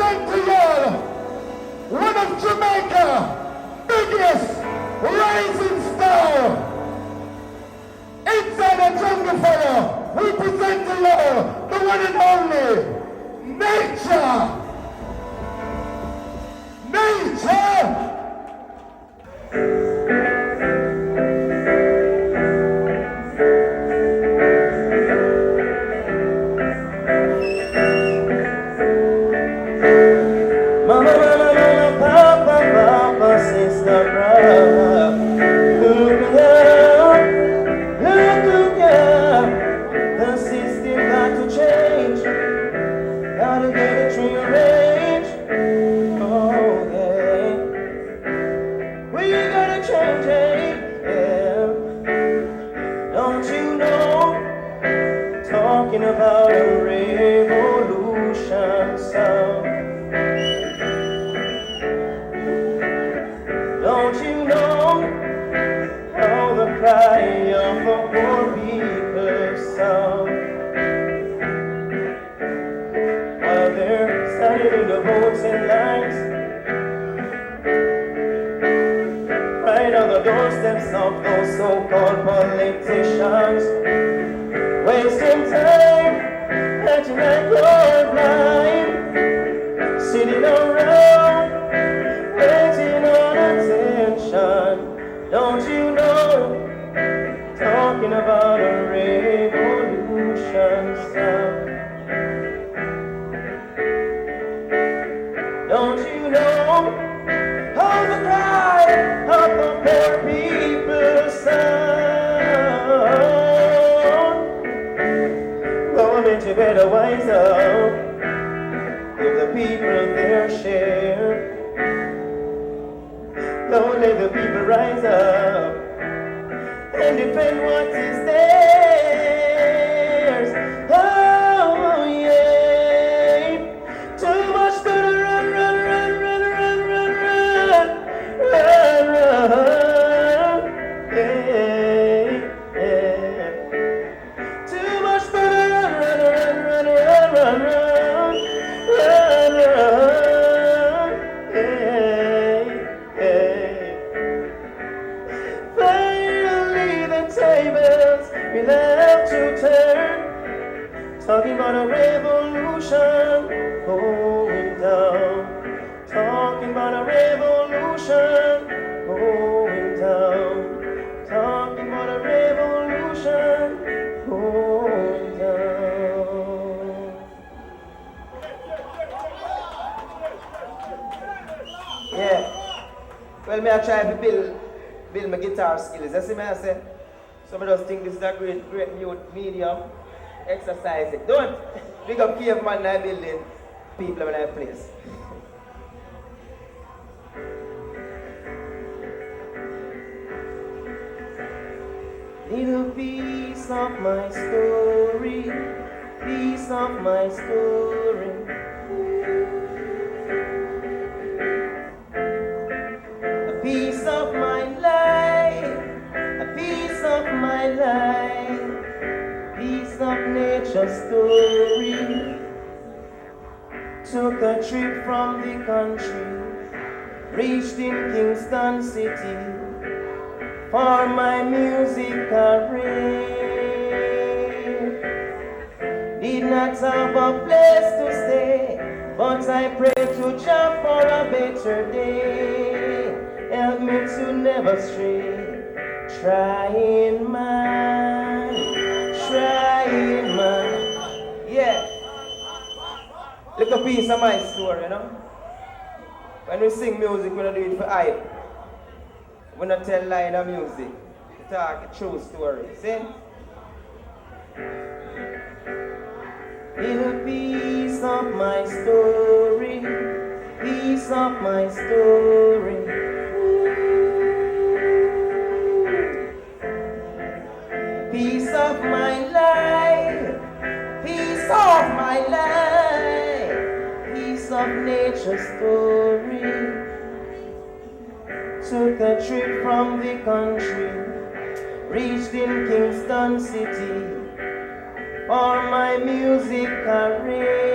present to you one of Jamaica's biggest rising star. Inside the Jungle Fyah, we present to you the one and only Nature. Nature! About a revolution sound. Don't you know how the cry of the poor people sound? While they're standing in the voting lines, right on the doorsteps of those so-called politicians, wasting time, acting like you're blind, sitting around, waiting on attention. Don't you know, talking about a revolution sound. Don't you know how the cry of the poor people sound? Government, you better wise up, give the people their share. Don't let the people rise up and defend what is theirs. Oh yeah, too much gonna run, run, run, run, run, run, run, run, run, yeah, yeah. Too much gonna run, run, run, run, run, run, run, run, run, yeah, yeah. Finally the tables will have to turn, talking about a revolution going down, talking about a revolution going down, talking about a revolution going down. Yeah. Well, me I try to build my guitar skills. You see me I say? Some of us think this is a great medium. Exercise it. Don't big up caveman in building, people in that place. Little piece of my story, piece of my story. A piece of my life, a piece of my life, piece of nature's story. Took a trip from the country, reached in Kingston City for my music career. Did not have a place to stay, but I pray to Jah for a better day. Help me to never stray. Trying man, yeah. Look a piece of my story, you know. When we sing music, we don't do it for hype. We don't tell lie in the music. We talk a true story. See? Little piece of my story, piece of my story. Piece of my life, piece of my life, piece of nature's story. Took a trip from the country, reached in Kingston City for my music career.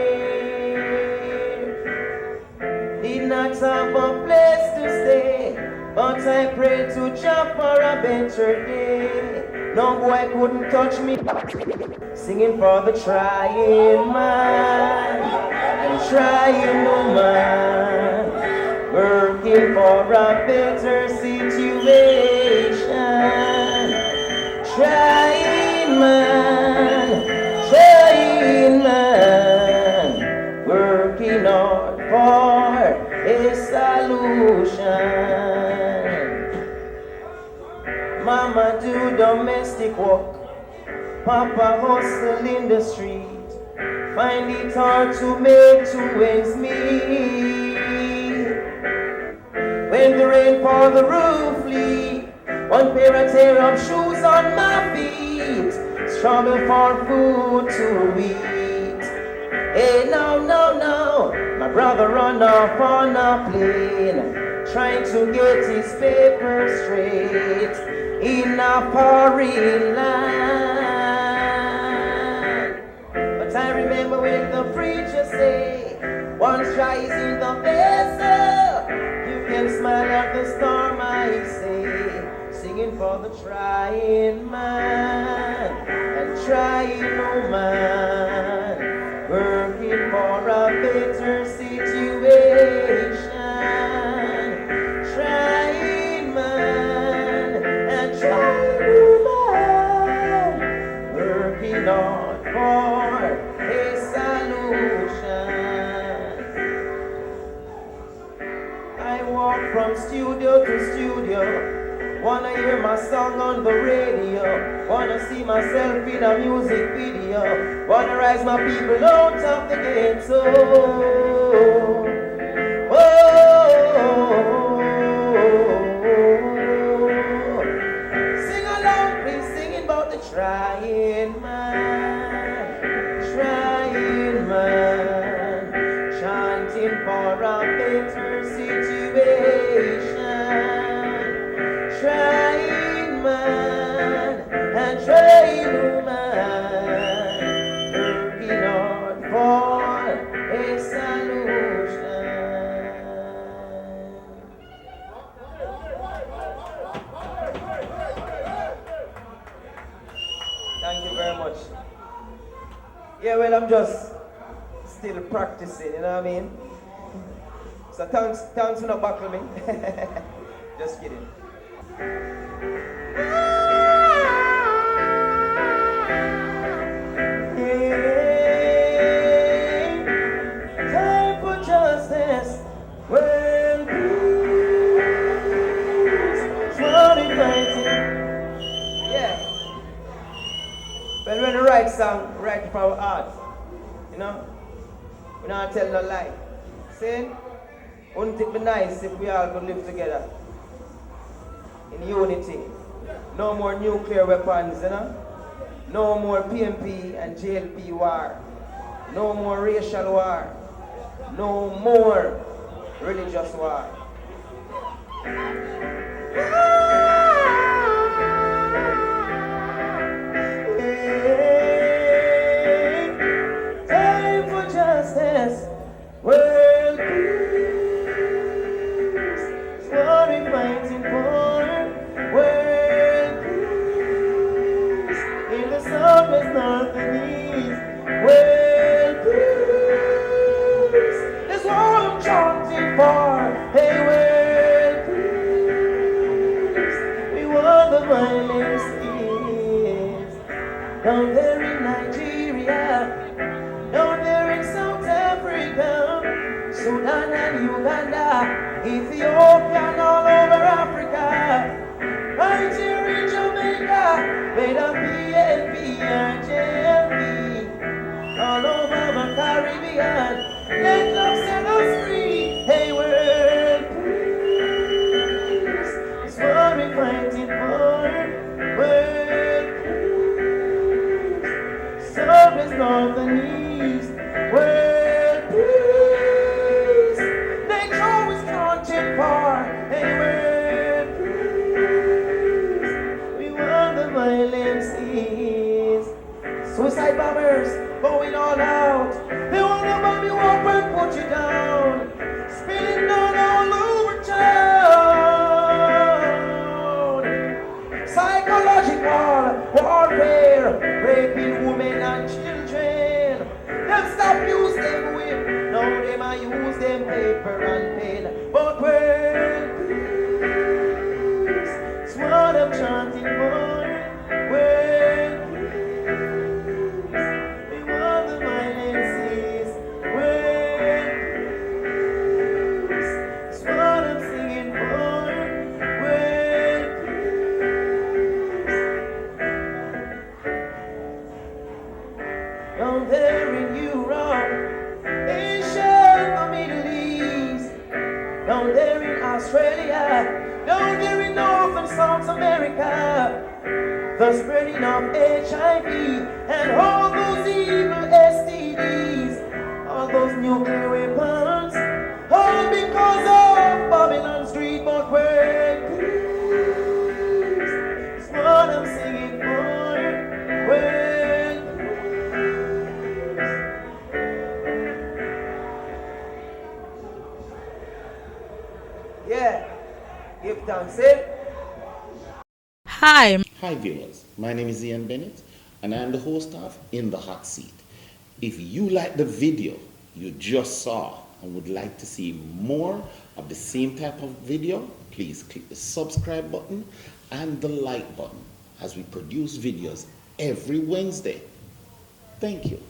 have a place to stay, but I pray to Jah for a better day. No boy couldn't touch me. Singing for the trying man and trying woman, working for a better situation. Trying man, working hard for a solution. Mama do domestic work, Papa hustle in the street, find it hard to make two ends meet. When the rain for the roof leak, one pair of tear up shoes on my feet, struggle for food to eat. Hey, no, my brother run off on a plane, trying to get his papers straight in a foreign land. But I remember when the preacher say, one try is in the vessel, you can smile at the storm, I say. Singing for the trying man and trying woman, working for a better situation. Trying man and trying woman, working on for a solution. I walk from studio to studio, wanna hear my song on the radio, wanna see myself in a music video, wanna rise my people out of the ghetto. Sing along, please, singing about the trying man, chanting for a better situation. Trying man and trying woman, working hard for a solution. Thank you very much. Yeah, well, I'm just still practicing, you know what I mean? So thanks for not buckling me. Just kidding. Time for justice, when peace, what it fighting. Yeah. Well, when we write song, write from our heart. You know? We not tell no lie. See? Wouldn't it be nice if we all could live together in unity? No more nuclear weapons, you know? No more PMP and JLP war. No more racial war. No more religious war. Time for justice, world peace, is what we're fighting for. World peace, in the southwest, north and east. World peace, that's what I'm chanting for. Hey, world peace, we want the violence is down there in Nigeria, down there in South Africa, Sudan and Uganda, Ethiopia and all over Africa, right here in Jamaica, whether PNP or JLP, all over the Caribbean, let love set us free. Hey, world peace is what we're fighting for. World peace, southwest, north and east. World peace, nature always counting for. Hey, world peace, we want the violence is. Suicide bombers going all out. They want to bomb you up and put you down. Spilling down our down there in Europe, Asia, the Middle East, down there in Australia, down there in North and South America, the spreading of HIV and all those evil STDs, all those nuclear weapons, all because of Babylon Street, but when peace is what I'm singing for, when peace. Yeah, give thanks, eh? Hi. Hi viewers, my name is Ian Bennett and I am the host of In the Hot Seat. If you like the video you just saw and would like to see more of the same type of video, please click the subscribe button and the like button as we produce videos every Wednesday. Thank you.